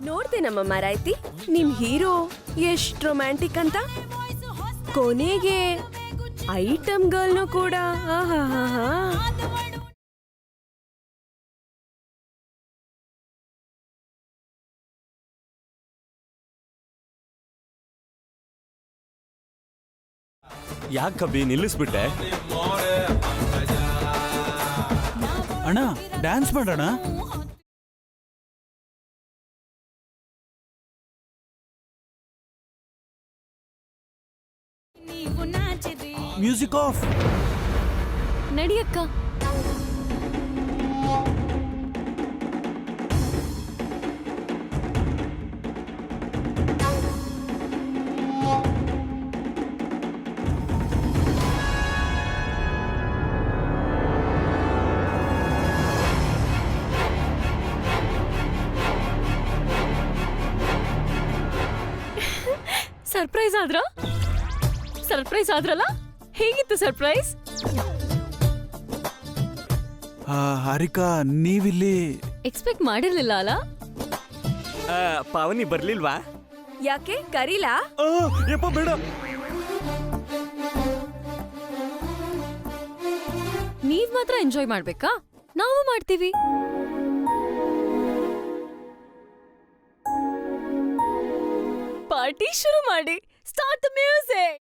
ನೋಡ್ದೆ ನಮ್ಮ ಮಾರಾಯ್ತಿ ನಿಮ್ ಹೀರೋ ಎಷ್ಟ್ ರೊಮ್ಯಾಂಟಿಕ್ ಅಂತ. ಕೊನೆಗೆ ಐಟಮ್ ಗರ್ಲ್ನು ಕೂಡ. ಆಹಾಹಾ. ಯಾಕೆ ಕಬ್ಬಿ ನಿಲ್ಲಿಸ್ಬಿಟ್ಟೆ? ಅಣ್ಣ ಡ್ಯಾನ್ಸ್ ಮಾಡೋಣ. Music off. ನಡಿಯಕ್ಕ. ಸರ್ಪ್ರೈಸ್ ಆದ್ರಲ್ಲ? ಹೇಗಿತ್ತು ಸರ್ಪ್ರೈಸ್? ಹಾರಿಕಾ, ನೀವಿಲ್ಲಿ? ಎಕ್ಸ್ಪೆಕ್ಟ್ ಮಾಡಿರ್ಲಿಲ್ಲ ಅಲ್ಲ? ಪಾವನಿ ಬರ್ಲಿಲ್ವಾ? ಯಾಕೆ ಕರೀಲಾ? ಯಪ್ಪ ಬೇಡ. ನೀವ್ ಮಾತ್ರ ಎಂಜಾಯ್ ಮಾಡ್ಬೇಕಾ? ನಾವು ಮಾಡ್ತೀವಿ. ಪಾರ್ಟಿ ಶುರು ಮಾಡಿ. Start the music.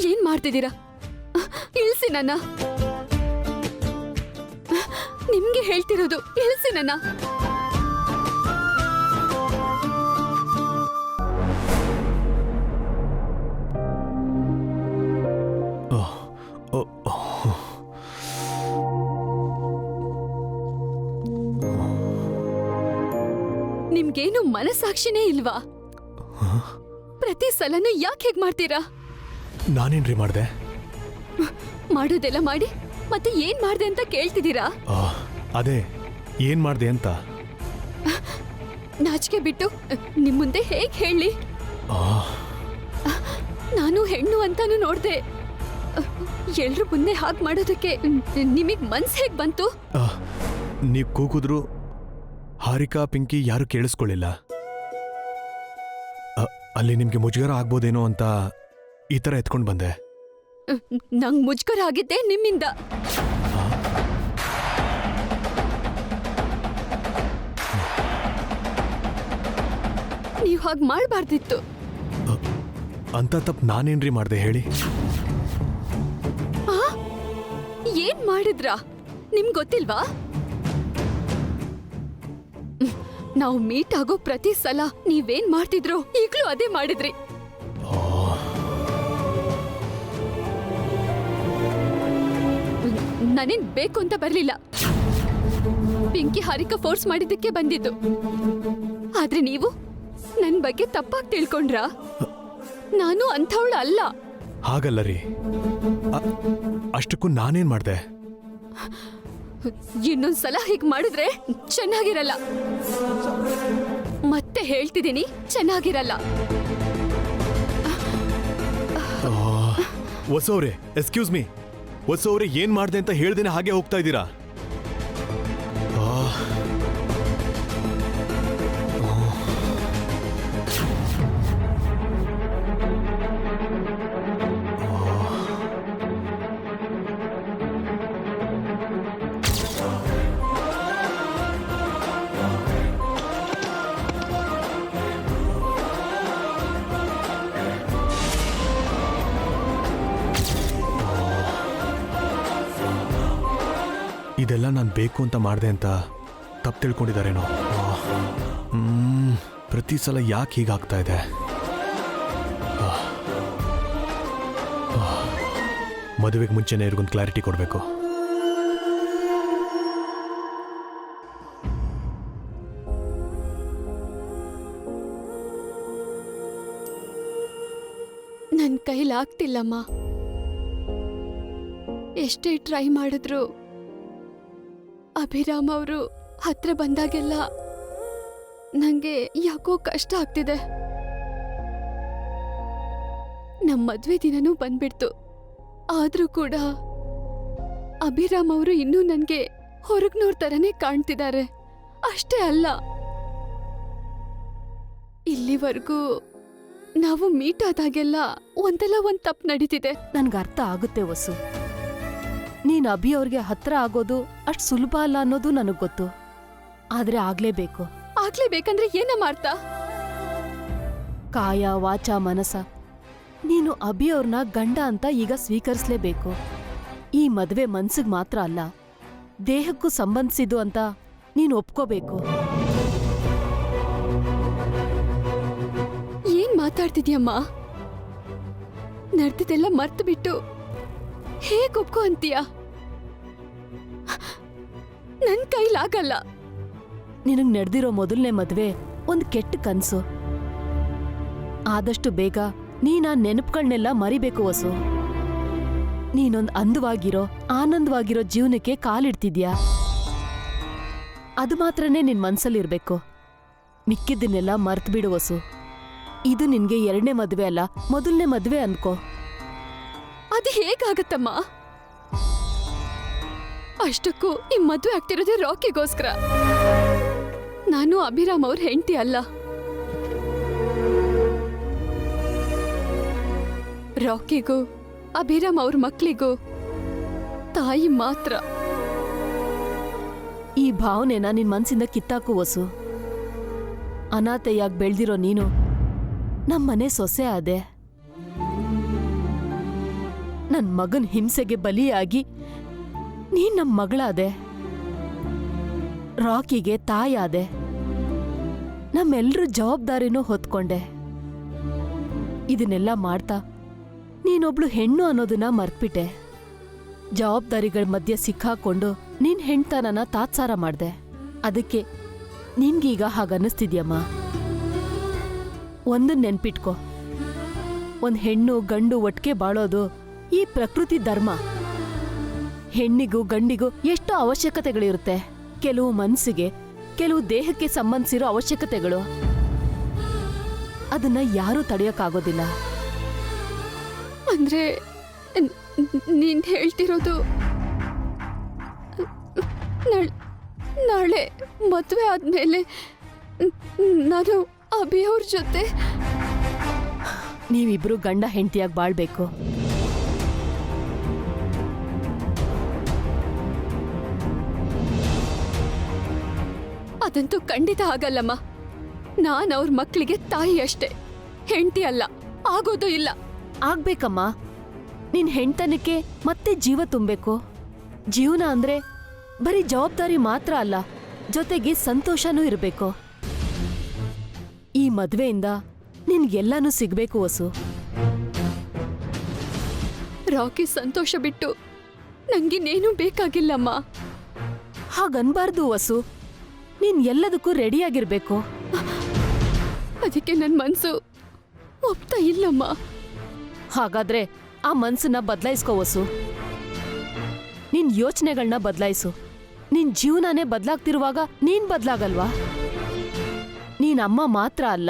ಏನ್ ಮಾಡ್ತಿದ್ದೀರಾ? ಇಳಿಸಿ ನನ್ನ. ನಿಮ್ಗೆ ಹೇಳ್ತಿರೋದು, ಇಳಿಸಿ ನನ್ನ. ನಿಮ್ಗೇನು ಮನಸ್ಸಾಕ್ಷಿನೇ ಇಲ್ವಾ? ಪ್ರತಿ ಸಲನೂ ಯಾಕೆ ಹೇಗ್ ಮಾಡ್ತೀರಾ? ನಾನೇನ್ರಿ ಮಾಡ್ದೆ? ಮಾಡೋದೆಲ್ಲ ಮಾಡಿ ಮತ್ತೆ ಏನ್ ಮಾಡ್ದೆ ಅಂತ ಕೇಳ್ತಿದ್ದೀರಾ? ಅದೇ ಏನ್ ಮಾಡ್ದೆ ಅಂತ. ನಾಚಿಕೆ ಬಿಟ್ಟು ನಿಮ್ ಮುಂದೆ ಹೇಗ್ ಹೇಳಿ? ನಾನು ಹೆಣ್ಣು ಅಂತಾನು ನೋಡ್ದೆ. ಎಲ್ರು ಮುಂದೆ ಹಾಗೆ ಮಾಡೋದಕ್ಕೆ ನಿಮಗ್ ಮನ್ಸ್ ಹೇಗ್ ಬಂತು? ನೀವು ಕೂಗಿದ್ರು ಹಾರಿಕಾ ಪಿಂಕಿ ಯಾರು ಕೇಳಿಸ್ಕೊಳ್ಳಿಲ್ಲ. ಅಲ್ಲಿ ನಿಮ್ಗೆ ಮುಜುಗರ ಆಗ್ಬೋದೇನೋ ಅಂತ ಈ ತರ ಎತ್ಕೊಂಡು ಬಂದೆ. ನಂಗ್ ಮುಜ್ಕರ ಆಗಿದ್ದೆ ನಿಮ್ಮಿಂದ. ನೀವ್ ಹಾಗೆ ಮಾಡಬಾರ್ದಿತ್ತು. ಅಂತ ತಪ್ಪು ನಾನೇನ್ರಿ ಮಾಡ್ದೆ ಹೇಳಿ? ಏನ್ ಮಾಡಿದ್ರಾ? ನಿಮ್ಗ್ ಗೊತ್ತಿಲ್ವಾ? ನಾವು ಮೀಟ್ ಆಗೋ ಪ್ರತಿ ಸಲ ನೀವೇನ್ ಮಾಡ್ತಿದ್ರು ಈಗ್ಲೂ ಅದೇ ಮಾಡಿದ್ರಿ. ನಾನೇನ್ ಬೇಕು ಅಂತ ಬರ್ಲಿಲ್ಲ. ಪಿಂಕಿ ಹಾರಿಕಾ ಫೋರ್ಸ್ ಮಾಡಿದ್ದಕ್ಕೆ ಬಂದಿದ್ದು. ಆದ್ರೆ ನೀವು ನನ್ ಬಗ್ಗೆ ತಪ್ಪಾಗಿ ತಿಳ್ಕೊಂಡ್ರಾ? ನಾನು ಅಂಥವಳು ಅಲ್ಲ. ಹಾಗಲ್ಲ ರೀ. ಅಷ್ಟಕ್ಕೂ ನಾನೇನ್ ಮಾಡ್ದೆ? ಇನ್ನೊಂದ್ಸಲ ಹೀಗ್ ಮಾಡಿದ್ರೆ ಚೆನ್ನಾಗಿರಲ್ಲ. ಮತ್ತೆ ಹೇಳ್ತಿದ್ದೀನಿ, ಚೆನ್ನಾಗಿರಲ್ಲ. ಹೊಸವ್ರೆ, ಎಕ್ಸ್ಕ್ಯೂಸ್ ಮೀ, ಹೊಸವ್ರೆ ಏನ್ ಮಾಡ್ದೆ ಅಂತ ಹೇಳ್ದೇನೆ ಹಾಗೆ ಹೋಗ್ತಾ ಇದ್ದೀರಾ? ಇದೆಲ್ಲ ನಾನು ಬೇಕು ಅಂತ ಮಾಡಿದೆ ಅಂತ ತಪ್ಪು ತಿಳ್ಕೊಂಡಿದ್ದಾರೇನೋ. ಪ್ರತಿ ಸಲ ಯಾಕೆ ಹೀಗಾಗ್ತಾ ಇದೆ? ಮದುವೆಗೆ ಮುಂಚೆನೇ ಇವ್ರಿಗೊಂದು ಕ್ಲಾರಿಟಿ ಕೊಡಬೇಕು. ನನ್ ಕೈಲಾಗ್ತಿಲ್ಲಮ್ಮ. ಎಷ್ಟೇ ಟ್ರೈ ಮಾಡಿದ್ರು ಅಭಿರಾಮ್ ಅವರು ಹತ್ರ ಬಂದಾಗೆಲ್ಲ ನಂಗೆ ಯಾಕೋ ಕಷ್ಟ ಆಗ್ತಿದೆ. ನಮ್ಮ ಮದ್ವೆ ದಿನನೂ ಬಂದ್ಬಿಡ್ತು. ಆದ್ರೂ ಕೂಡ ಅಭಿರಾಮ್ ಅವರು ಇನ್ನೂ ನನ್ಗೆ ಹೊರಗ್ನೋರ್ ತರನೇ ಕಾಣ್ತಿದ್ದಾರೆ. ಅಷ್ಟೇ ಅಲ್ಲ, ಇಲ್ಲಿವರೆಗೂ ನಾವು ಮೀಟ್ ಆದಾಗೆಲ್ಲ ಒಂದಲ್ಲ ಒಂದ್ ತಪ್ಪು ನಡೀತಿದೆ. ನನ್ಗೆ ಅರ್ಥ ಆಗುತ್ತೆ ವಸು. ನೀನ್ ಅಭಿ ಅವ್ರಿಗೆ ಹತ್ರ ಆಗೋದು ಅಷ್ಟ್ ಸುಲಭ ಅಲ್ಲ ಅನ್ನೋದು ನನಗ್ ಗೊತ್ತು. ಆದ್ರೆ ಆಗ್ಲೇಬೇಕು. ಆಗ್ಲೇಬೇಕಂದ್ರೆ ಏನಮ್ಮ ಅರ್ಥ? ಕಾಯ ವಾಚ ಮನಸ ನೀನು ಅಭಿ ಅವ್ರನ್ನ ಗಂಡ ಅಂತ ಈಗ ಸ್ವೀಕರಿಸ್ಲೇಬೇಕು. ಈ ಮದ್ವೆ ಮನ್ಸಿಗ್ ಮಾತ್ರ ಅಲ್ಲ, ದೇಹಕ್ಕೂ ಸಂಬಂಧಿಸಿದ್ದು ಅಂತ ನೀನು ಒಪ್ಕೋಬೇಕು. ಏನ್ ಮಾತಾಡ್ತಿದ್ಯಮ್ಮ? ನಡೆದಿದ್ದೆಲ್ಲ ಮರ್ತು ಬಿಟ್ಟು ಹೇಗ್ ಒಪ್ಕೋ ಅಂತೀಯ? ನನ್ ಕೈಲಾಗಲ್ಲ. ನಿನಗ್ ನಡೆದಿರೋ ಮೊದಲನೇ ಮದ್ವೆ ಒಂದ್ ಕೆಟ್ಟ ಕನ್ಸು. ಆದಷ್ಟು ಬೇಗ ನೀನ್ ಆ ನೆನಪುಗಳನ್ನೆಲ್ಲ ಮರಿಬೇಕು ವಸು. ನೀನೊಂದ್ ಅಂದವಾಗಿರೋ ಆನಂದವಾಗಿರೋ ಜೀವನಕ್ಕೆ ಕಾಲಿಡ್ತಿದ್ಯಾ. ಅದು ಮಾತ್ರನೇ ನಿನ್ ಮನ್ಸಲ್ಲಿರ್ಬೇಕು. ಮಿಕ್ಕಿದ್ದನ್ನೆಲ್ಲ ಮರ್ತು ಬಿಡು ವಸು. ಇದು ನಿನ್ಗೆ 2ನೇ ಮದ್ವೆ ಅಲ್ಲ, ಮೊದಲನೇ ಮದ್ವೆ ಅನ್ಕೋ. ಅದು ಹೇಗಾಗತ್ತಮ್ಮ? ಅಷ್ಟಕ್ಕೂ ಈ ಮದ್ವೆ ಆಗ್ತಿರೋದೇ ರಾಕಿಗೋಸ್ಕರ. ನಾನು ಅಭಿರಾಮ್ ಅವ್ರ ಹೆಂಡತಿ ಅಲ್ಲ. ರಾಕಿಗೂ ಅಭಿರಾಮ್ ಅವ್ರ ಮಕ್ಳಿಗೂ ತಾಯಿ ಮಾತ್ರ. ಈ ಭಾವನೆನ ನಿನ್ ಮನ್ಸಿಂದ ಕಿತ್ತಾಕು ವಸು. ಅನಾಥೆಯಾಗಿ ಬೆಳ್ದಿರೋ ನೀನು ನಮ್ಮನೆ ಸೊಸೆ ಆದೆ. ನನ್ ಮಗನ್ ಹಿಂಸೆಗೆ ಬಲಿಯಾಗಿ ನೀನ್ ನಮ್ ಮಗಳಾದೆ. ರಾಕಿಗೆ ತಾಯಾದೆ. ನಮ್ಮೆಲ್ರ ಜವಾಬ್ದಾರಿನೂ ಹೊತ್ಕೊಂಡೆ. ಇದನ್ನೆಲ್ಲ ಮಾಡ್ತಾ ನೀನೊಬ್ಳು ಹೆಣ್ಣು ಅನ್ನೋದನ್ನ ಮರ್ತ್ಬಿಟ್ಟೆ. ಜವಾಬ್ದಾರಿಗಳ ಮಧ್ಯೆ ಸಿಕ್ಕಾಕೊಂಡು ನಿನ್ ಹೆಣ್ತನನ ತಾತ್ಸಾರ ಮಾಡ್ದೆ. ಅದಕ್ಕೆ ನಿನ್ಗೀಗ ಹಾಗನ್ನಿಸ್ತಿದ್ಯಮ್ಮ. ಒಂದನ್ ನೆನ್ಪಿಟ್ಕೋ, ಒಂದ್ ಹೆಣ್ಣು ಗಂಡು ಒಟ್ಟಿಗೆ ಬಾಳೋದು ಈ ಪ್ರಕೃತಿ ಧರ್ಮ. ಹೆಣ್ಣಿಗೂ ಗಂಡಿಗೂ ಎಷ್ಟೋ ಅವಶ್ಯಕತೆಗಳಿರುತ್ತೆ. ಕೆಲವು ಮನಸ್ಸಿಗೆ, ಕೆಲವು ದೇಹಕ್ಕೆ ಸಂಬಂಧಿಸಿರೋ ಅವಶ್ಯಕತೆಗಳು. ಅದನ್ನ ಯಾರೂ ತಡೆಯೋಕ್ಕಾಗೋದಿಲ್ಲ. ಅಂದ್ರೆ ನೀನ್ ಹೇಳ್ತಿರೋದು ನಾಳೆ ಮದುವೆ ಆದ್ಮೇಲೆ ನಾನು ಅಭಿ ಅವ್ರ ಜೊತೆ ನೀವಿಬ್ರು ಗಂಡ ಹೆಂಡತಿಯಾಗಿ ಬಾಳ್ಬೇಕು. ಅದಂತೂ ಖಂಡಿತ ಆಗಲ್ಲಮ್ಮ. ನಾನ್ ಅವ್ರ ಮಕ್ಕಳಿಗೆ ತಾಯಿ ಅಷ್ಟೇ, ಹೆಂಡತಿ ಅಲ್ಲ. ಆಗೋದು ಇಲ್ಲ. ಆಗ್ಬೇಕಮ್ಮ. ನಿನ್ ಹೆಣ್ತನಕ್ಕೆ ಮತ್ತೆ ಜೀವ ತುಂಬಬೇಕು. ಜೀವನ ಅಂದ್ರೆ ಬರೀ ಜವಾಬ್ದಾರಿ ಮಾತ್ರ ಅಲ್ಲ, ಜೊತೆಗೆ ಸಂತೋಷನೂ ಇರಬೇಕು. ಈ ಮದ್ವೆಯಿಂದ ನಿನ್ಗೆಲ್ಲಾನು ಸಿಗ್ಬೇಕು ವಸು. ರಾಕಿ ಸಂತೋಷ ಬಿಟ್ಟು ನಂಗಿನ್ನೇನೂ ಬೇಕಾಗಿಲ್ಲಮ್ಮ. ಹಾಗನ್ಬಾರ್ದು ವಸು. ನೀನ್ ಎಲ್ಲದಕ್ಕೂ ರೆಡಿಯಾಗಿರ್ಬೇಕು. ಅದಕ್ಕೆ ನನ್ ಮನ್ಸು ಒಪ್ತಾ ಇಲ್ಲಮ್ಮ. ಹಾಗಾದ್ರೆ ಆ ಮನ್ಸನ್ನ ಬದಲಾಯಿಸ್ಕೋ ವಸು. ನಿನ್ ಯೋಚನೆಗಳನ್ನ ಬದಲಾಯಿಸು. ನಿನ್ ಜೀವನನೇ ಬದಲಾಗ್ತಿರುವಾಗ ನೀನ್ ಬದಲಾಗಲ್ವಾ? ನೀನ್ ಅಮ್ಮ ಮಾತ್ರ ಅಲ್ಲ,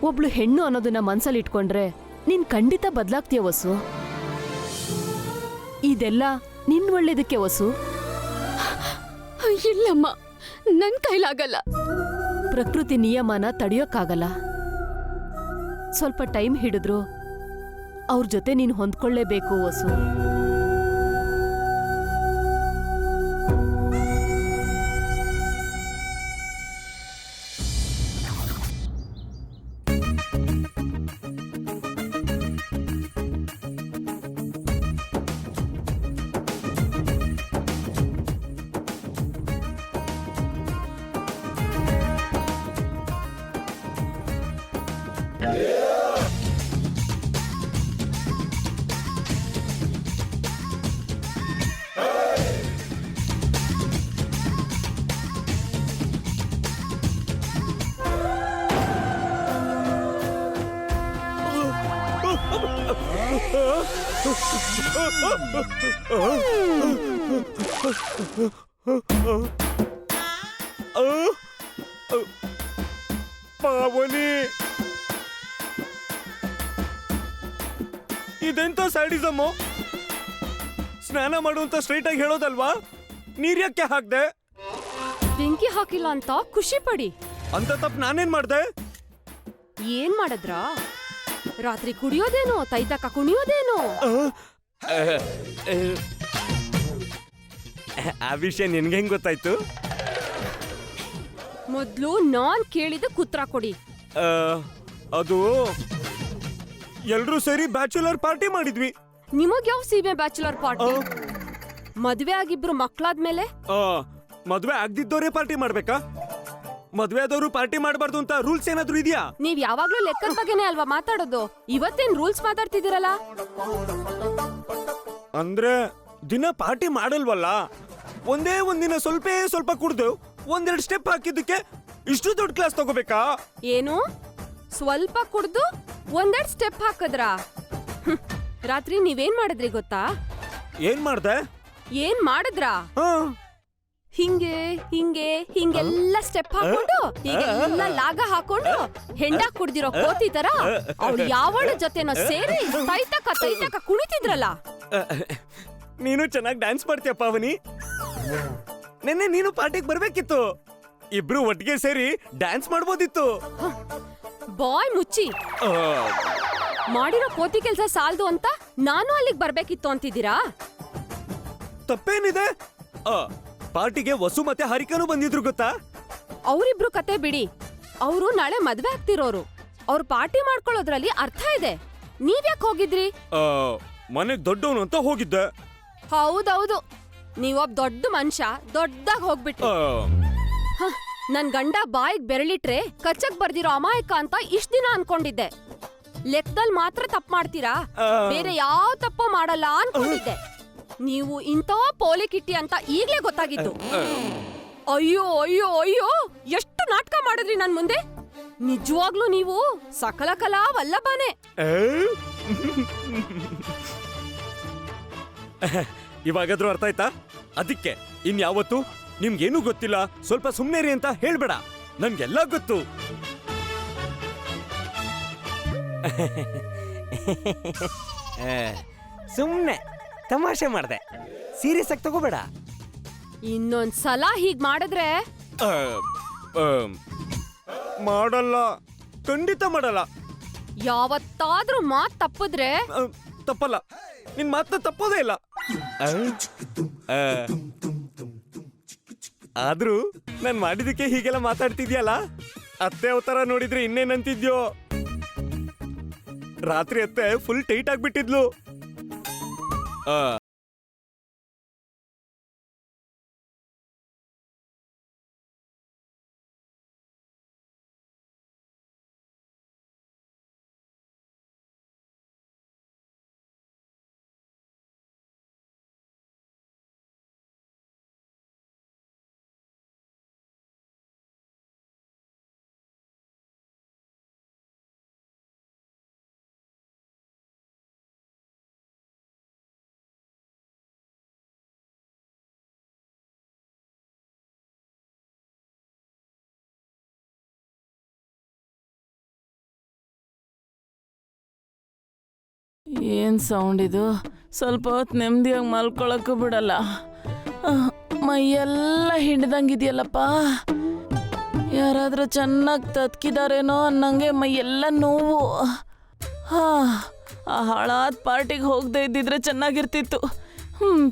ಒಬ್ಳು ಹೆಣ್ಣು ಅನ್ನೋದನ್ನ ಮನ್ಸಲ್ಲಿ ಇಟ್ಕೊಂಡ್ರೆ ನೀನ್ ಖಂಡಿತ ಬದಲಾಗ್ತೀಯ ವಸು. ಇದೆಲ್ಲ ನಿನ್ ಒಳ್ಳೇದಕ್ಕೆ ವಸು. ಇಲ್ಲಮ್ಮ, ನನ್ ಕೈಲಾಗಲ್ಲ. ಪ್ರಕೃತಿ ನಿಯಮನ ತಡೆಯೋಕ್ಕಾಗಲ್ಲ. ಸ್ವಲ್ಪ ಟೈಮ್ ಹಿಡಿದ್ರು ಅವ್ರ ಜೊತೆ ನೀನ್ ಹೊಂದ್ಕೊಳ್ಳೇಬೇಕು ವಸು. ಪಾವನಿ, ಇದೆಂತ ಸ್ಯಾಡಿಸಮ್ಮು? ಸ್ನಾನ ಮಾಡುವಂತ ಸ್ಟ್ರೈಟ್ ಆಗಿ ಹೇಳೋದಲ್ವಾ? ನೀರ್ ಯಾಕೆ ಹಾಕ್ದೆ? ಬೆಂಕಿ ಹಾಕಿಲ್ಲ ಅಂತ ಖುಷಿ ಪಡಿ. ಅಂತ ತಪ್ಪು ನಾನೇನ್ ಮಾಡ್ದೆ? ಏನ್ ಮಾಡದ್ರ? ರಾತ್ರಿ ಕುಡಿಯೋದೇನೋ, ತೈತಕ ಕುಣಿಯೋದೇನೋ? ಆ ವಿಷಯ ನಿನ್ಗೆ ಹೆಂಗ್ ಗೊತ್ತಾಯ್ತು? ಮೊದ್ಲು ನಾನ್ ಕೇಳಿದ ಕುತ್ರ ಕೊಡಿ. ಅದು ಎಲ್ರೂ ಸೇರಿ ಬ್ಯಾಚುಲರ್ ಪಾರ್ಟಿ ಮಾಡಿದ್ವಿ. ನಿಮಗ್ ಯಾವ ಸೀಮೆ ಬ್ಯಾಚುಲರ್ ಪಾರ್ಟಿ? ಮದ್ವೆ ಆಗಿಬ್ರು ಮಕ್ಳಾದ್ಮೇಲೆ ಮದ್ವೆ ಆಗ್ದಿದ್ದೋರೇ ಪಾರ್ಟಿ ಮಾಡ್ಬೇಕಾ? ಮದ್ವೆ ಆದವರು ಪಾರ್ಟಿ ಮಾಡಬಾರ್ದು ಅಂತ ರೂಲ್ಸ್ ಏನಾದ್ರು ಇದೆಯಾ? ನೀವ್ ಯಾವಾಗ್ಲೂ ಲೆಕ್ಕದ ಬಗ್ಗೆನೇ ಅಲ್ವಾ ಮಾತಾಡೋದು? ಇವತ್ತೇನ್ ರೂಲ್ಸ್ ಮಾತಾಡ್ತಿದ್ದೀರಲ್ಲ? ಅಂದ್ರೆ ದಿನ ಪಾರ್ಟಿ ಮಾಡಲ್ವಲ್ಲ, ಒಂದೇ ಒಂದಿನ ಸ್ವಲ್ಪ ಕುಡ್ದು ಒಂದೆರಡು ಸ್ಟೆಪ್ ಹಾಕಿದ್ದಕ್ಕೆ ಇಷ್ಟು ದೊಡ್ಡ ಕ್ಲಾಸ್ ತಗೋಬೇಕಾ? ಏನು ಸ್ವಲ್ಪ ಕುಡ್ದು ಒಂದೆರಡು ಸ್ಟೆಪ್ ಹಾಕದ್ರ? ರಾತ್ರಿ ನೀವೇನ್ ಮಾಡಿದ್ರಿ ಗೊತ್ತಾ? ಏನ್ ಮಾಡ್ದೆ? ಏನ್ ಮಾಡಿದ್ರಾ? ಹಿಂಗೆ ಹಿಂಗೆ ಹಿಂಗೆಲ್ಲ ಸ್ಟೆಪ್ ಹಾಕೊಂಡು ಹೀಗೆಲ್ಲ ಲಾಗ ಹಾಕೊಂಡು ಹೆಂಡ ಕುಡ್ದಿರೋ ಕೋತಿ ತರ ಅವ್ಳು ಯಾವಳ ಜೊತೆನೋ ಸೇರಿ ತೈತಕ ಕುಣಿತಿದ್ರಲ್ಲ. ನೀನು ಚೆನ್ನಾಗಿ ಡ್ಯಾನ್ಸ್ ಮಾಡ್ತೀಯ ಪಾವನಿ. ನೆನ್ನೆ ನೀನು ಪಾರ್ಟಿಗೆ ಬರ್ಬೇಕಿತ್ತು. ಇಬ್ರು ಒಟ್ಟಿಗೆ ಸೇರಿ ಡ್ಯಾನ್ಸ್ ಮಾಡ್ಬೋದಿತ್ತು. ಬಾಯ್ ಮುಚ್ಚಿ. ಮಾಡಿರೋ ಕೋತಿ ಕೆಲ್ಸ ಸಾಲ್ದು ಅಂತ ನಾನು ಅಲ್ಲಿಗೆ ಬರ್ಬೇಕಿತ್ತು ಅಂತಿದ್ದೀರಾ? ತಪ್ಪೇನಿದೆ? ಪಾರ್ಟಿಗೆ ವಸು ಮತ್ತೆ ಹಾರಿಕಾನು ಬಂದಿದ್ರು ಗೊತ್ತಾ? ಅವರಿಬ್ರು ಕತೆ ಬಿಡಿ. ಅವರು ನಾಳೆ ಮದ್ವೆ ಆಗ್ತಿರೋರು. ಅವ್ರು ಪಾರ್ಟಿ ಮಾಡ್ಕೊಳ್ಳೋದ್ರಲ್ಲಿ ಅರ್ಥ ಇದೆ. ನೀವ್ಯಾಕ್ ಹೋಗಿದ್ರಿ? ಮನೆಗ್ ದೊಡ್ಡವನು ಅಂತ ಹೋಗಿದ್ದೆ. ಹೌದೌದು, ನೀವೊಬ್ಬ ದೊಡ್ಡ ಮನುಷ್ಯ ದೊಡ್ಡದಾಗ ಹೋಗ್ಬಿಟ್ರಿ. ನನ್ ಗಂಡ ಬಾಯಿಗೆ ಬೆರಳಿಟ್ರೆ ಕಚ್ಚಕ್ ಬರ್ದಿರೋ ಅಮಾಯಕ ಅಂತ ಇಷ್ಟ ದಿನ ಅನ್ಕೊಂಡಿದ್ದೆ. ಲೆಕ್ಕದಲ್ಲಿ ಮಾತ್ರ ತಪ್ಪು ಮಾಡ್ತೀರಾ, ಬೇರೆ ಯಾವ ತಪ್ಪು ಮಾಡಲ್ಲ ಅನ್ಕೊಂಡಿದ್ದೆ. ನೀವು ಇಂಥ ಪೋಲಿ ಕಿಟ್ಟಿ ಅಂತ ಈಗ್ಲೇ ಗೊತ್ತಾಗಿತ್ತು. ಅಯ್ಯೋ ಅಯ್ಯೋ ಅಯ್ಯೋ, ಎಷ್ಟು ನಾಟಕ ಮಾಡಿದ್ರಿ ನನ್ ಮುಂದೆ. ನಿಜವಾಗ್ಲೂ ನೀವು ಸಕಲ ಕಲಾ ವಲ್ಲಭನೇ. ಇವಾಗಾದ್ರೂ ಅರ್ಥ ಆಯ್ತಾ? ಅದಕ್ಕೆ ಇನ್ಯಾವತ್ತು ನಿಮ್ಗೇನು ಗೊತ್ತಿಲ್ಲ, ಸ್ವಲ್ಪ ಸುಮ್ನೇರಿ ಅಂತ ಹೇಳ್ಬೇಡ. ನನ್ಗೆಲ್ಲ ಗೊತ್ತು. ಸುಮ್ಮನೆ ತಮಾಷೆ ಮಾಡ್ದೆ, ಸೀರಿಯಸ್ ಆಗಿ ತಗೋಬೇಡ. ಇನ್ನೊಂದ್ಸಲ ಹೀಗ್ ಮಾಡಿದ್ರೆ ಆ, ಆ, ಮಾಡಲ್ಲ, ಖಂಡಿತ ಮಾಡಲ್ಲ. ಯಾವತ್ತಾದ್ರೂ ಮಾತ್ ತಪ್ಪಿದ್ರೆ ತಪ್ಪಲ್ಲ, ನಿನ್ ಮಾತನ್ನ ತಪ್ಪೋದೇ ಇಲ್ಲ. ಆದ್ರೂ ನಾನ್ ಮಾಡಿದಕ್ಕೆ ಹೀಗೆಲ್ಲ ಮಾತಾಡ್ತಿದ್ಯಲ್ಲ, ಅತ್ತೆ ಅವತಾರ ನೋಡಿದ್ರೆ ಇನ್ನೇನಂತಿದ್ಯೋ. ರಾತ್ರಿ ಅತ್ತೆ ಫುಲ್ ಟೈಟ್ ಆಗ್ಬಿಟ್ಟಿದ್ಲು. ಏನು ಸೌಂಡ್ ಇದು? ಸ್ವಲ್ಪ ಹೊತ್ತು ನೆಮ್ಮದಿಯಾಗಿ ಮಲ್ಕೊಳಕ್ಕೂ ಬಿಡಲ್ಲ. ಮೈಯೆಲ್ಲ ಹಿಡ್ದಂಗಿದೆಯಲ್ಲಪ್ಪ. ಯಾರಾದರೂ ಚೆನ್ನಾಗಿ ತತ್ಕಿದಾರೇನೋ ಅನ್ನಂಗೆ ಮೈಯೆಲ್ಲ ನೋವು. ಆ ಹಾಳಾದ ಪಾರ್ಟಿಗೆ ಹೋಗದೆ ಇದ್ದಿದ್ರೆ ಚೆನ್ನಾಗಿರ್ತಿತ್ತು.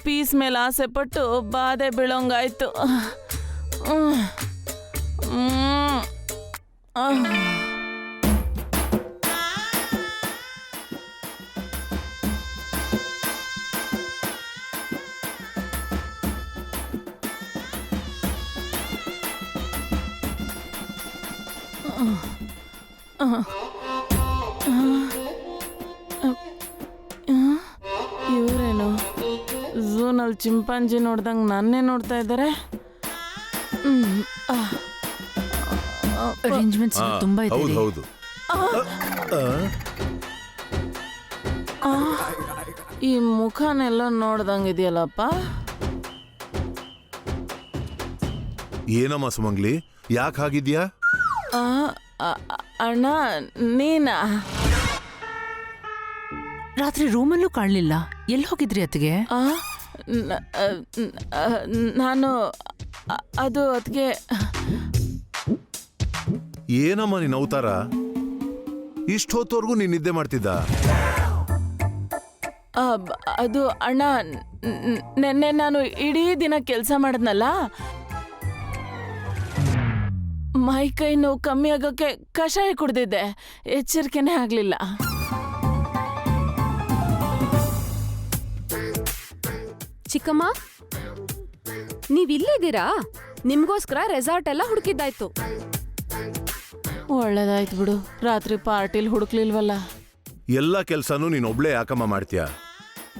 ಪೀಸ್ ಮೇಲೆ ಆಸೆ ಪಟ್ಟು ಬಾಧೆ ಬೀಳೋಂಗಾಯ್ತು. ಇವರೇನು ಝೂನಲ್ಲಿ ಚಿಂಪಾಂಜಿ ನೋಡ್ದಂಗೆ ನನ್ನೇ ನೋಡ್ತಾ ಇದ್ದಾರೆ. ಅರೇಂಜ್ಮೆಂಟ್ಸ್ ತುಂಬಾ ಇದೆ. ಹೌದು ಈ ಮುಖನೆಲ್ಲ ನೋಡ್ದಂಗೆ ಇದೆಯಲ್ಲಪ್ಪ. ಏನಮ್ಮ ಸುಮಂಗ್ಲಿ, ಯಾಕೆ ಹಾಗಿದ್ಯಾ? ಅಣ್ಣ ನೀನಾ? ರಾತ್ರಿ ರೂಮಲ್ಲೂ ಕಾಣಲಿಲ್ಲ, ಎಲ್ಲಿ ಹೋಗಿದ್ರಿ ಅತ್ತಿಗೆ? ನಾನು ಅದು ಅದಕ್ಕೆ. ಏನಮ್ಮ ನೀನ್ ಅವತಾರ? ಇಷ್ಟು ಹೊತ್ತವರೆಗೂ ನೀನ್ ನಿದ್ದೆ ಮಾಡ್ತಿದ್ದ? ಅದು ಅಣ್ಣ, ನೆನ್ನೆ ನಾನು ಇಡೀ ದಿನ ಕೆಲಸ ಮಾಡಿದ್ನಲ್ಲ, ಮೈ ಕೈ ನೋವು ಕಮ್ಮಿ ಆಗೋಕ್ಕೆ ಕಷಾಯ ಕುಡ್ದಿದ್ದೆ. ಎಚ್ಚರಿಕೆನೇ ಆಗ್ಲಿಲ್ಲ. ಚಿಕ್ಕಮ್ಮ, ನೀವ್ ಇಲ್ಲಿದ್ದೀರಾ? ನಿಮ್ಗೋಸ್ಕರ ರೆಸಾರ್ಟ್ ಎಲ್ಲ ಹುಡುಕಿದ್ದಾಯ್ತು. ಒಳ್ಳೇದಾಯ್ತು ಬಿಡು, ರಾತ್ರಿ ಪಾರ್ಟಿಲ್ ಹುಡುಕ್ಲಿಲ್ವಲ್ಲ. ಎಲ್ಲ ಕೆಲ್ಸನೂ ನೀನ್ ಒಬ್ಳೇ ಯಾಕಮ್ಮ ಮಾಡ್ತೀಯ?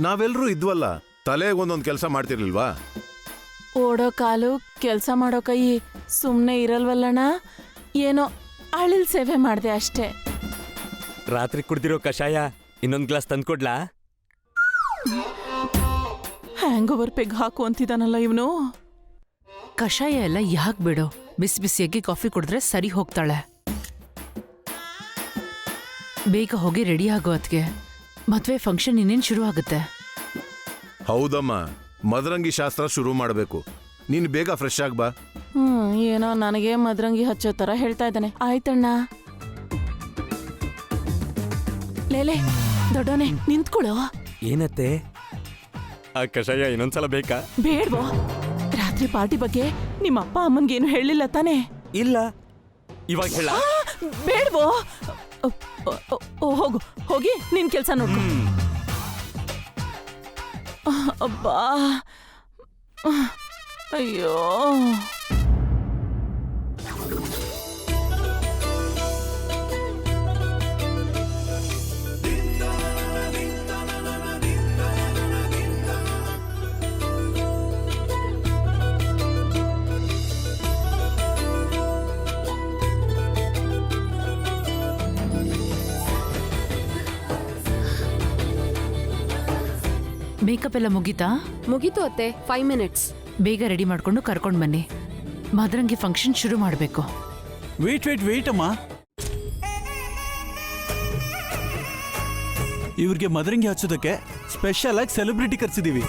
ನಾವೆಲ್ಲರೂ ಇದ್ವಲ್ಲ, ತಲೆಗೆ ಒಂದೊಂದು ಕೆಲಸ ಮಾಡ್ತಿರ್ಲಿಲ್ವಾ? ಓಡೋ ಕಾಲು ಕೆಲಸ ಮಾಡೋ ಕೈ ಸುಮ್ಮನೆ ಇರಲ್ವಲ್ಲಣ್ಣ. ಏನೋ ಅಳಿಲ್ ಸೇವೆ ಮಾಡಿದೆ ಅಷ್ಟೇ. ರಾತ್ರಿ ಕುಡ್ದಿರೋ ಕಷಾಯ ಇನ್ನೊಂದ್ ಗ್ಲಾಸ್ ತಂದ್ಕೊಡ್ಲಾ? ಹ್ಯಾಂಗ್ ಓವರ್ ಪೆಗ್ ಹಾಕು ಅಂತಿದ್ದಾನಲ್ಲ ಇವನು. ಕಷಾಯ ಎಲ್ಲ ಯಾಕೆ ಬಿಡು, ಬಿಸಿ ಬಿಸಿಯಾಗಿ ಕಾಫಿ ಕುಡಿದ್ರೆ ಸರಿ ಹೋಗ್ತಾಳೆ. ಬೇಗ ಹೋಗಿ ರೆಡಿ ಆಗೋ ಅತ್ಗೆ, ಮದ್ವೆ ಫಂಕ್ಷನ್ ಇನ್ನೇನು ಶುರು ಆಗುತ್ತೆ. ಹೌದಮ್ಮ, ಮದರಂಗಿ ಶಾಸ್ತ್ರ ಶುರು ಮಾಡಬೇಕು. ನೀನು ಬೇಗ ಫ್ರೆಶ್ ಆಗಿ ಬಾ. ಏನೋ ನನಗೆ ಮದ್ರಂಗಿ ಹಚ್ಚೋ ತರ ಹೇಳ್ತಾ ಇದ್ದಾನೆ. ಆಯ್ತಣ್ಣ. ಲೇಲೆ ದೊಡ್ಡೋನೆ ನಿಂತ್ಕೊಳ್ಳೋ. ಏನತ್ತೆ, ಆ ಕಷಾಯ ಇನ್ನೊಂದ್ಸಲ ಬೇಕಾ? ಬೇಡ್ವೋ? ರಾತ್ರಿ ಪಾರ್ಟಿ ಬಗ್ಗೆ ನಿಮ್ಮ ಅಪ್ಪ ಅಮ್ಮನ್ಗೇನು ಹೇಳಿಲ್ಲ ತಾನೇ? ಇಲ್ಲ, ಇವಾಗ ಹೇಳ. ಬೇಡ್ವೋ? ಹೋಗು, ಹೋಗಿ ನಿನ್ ಕೆಲ್ಸ ನೋಡ್ಕೊ. ಅಬ್ಬಾ, ಅಯ್ಯೋ. ಮೇಕಪ್ ಎಲ್ಲ ಮುಗೀತಾ? ಮುಗೀತು ಅತ್ತೆ, 5 minutes. ಬೇಗ ರೆಡಿ ಮಾಡ್ಕೊಂಡು ಕರ್ಕೊಂಡು ಬನ್ನಿ, ಮದರಂಗಿ ಫಂಕ್ಷನ್ ಶುರು ಮಾಡಬೇಕು. ವೇಟ್ ಅಮ್ಮ. ಇವ್ರಿಗೆ ಮದರಂಗಿ ಹಚ್ಚೋದಕ್ಕೆ ಸ್ಪೆಷಲ್ ಆಗಿ ಸೆಲೆಬ್ರಿಟಿ ಕರ್ಸಿದೀವಿ.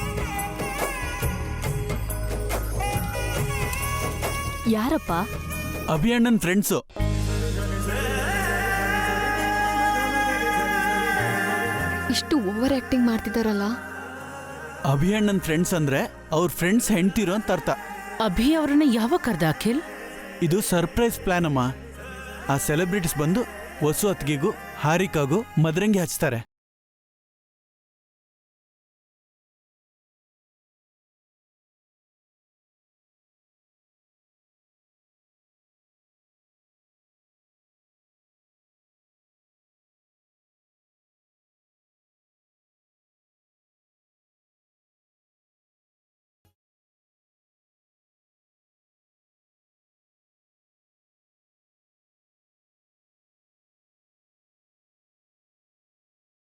ಯಾರಪ್ಪ? ಅಭಿಯಣ್ಣನ್ ಫ್ರೆಂಡ್ಸು. ಇಷ್ಟು ಓವರ್ ಆಕ್ಟಿಂಗ್ ಮಾಡ್ತಿದಾರಲ್ಲ. ಅಭಿಯಣ್ಣನ್ ಫ್ರೆಂಡ್ಸ್ ಅಂದ್ರೆ ಅವ್ರ ಫ್ರೆಂಡ್ಸ್ ಹೆಂಡ್ತಿರೋ ಅಂತ ಅರ್ಥ. ಅಭಿ ಅವ್ರನ್ನ ಯಾವಾಗ ಕರ್ದ ಅಖಿಲ್? ಇದು ಸರ್ಪ್ರೈಸ್ ಪ್ಲಾನ್ ಅಮ್ಮ. ಆ ಸೆಲೆಬ್ರಿಟೀಸ್ ಬಂದು ವಸು ಅತ್ಗೆಗೂ ಹಾರಿಕಾಗೂ ಮದರಂಗಿ ಹಚ್ತಾರೆ.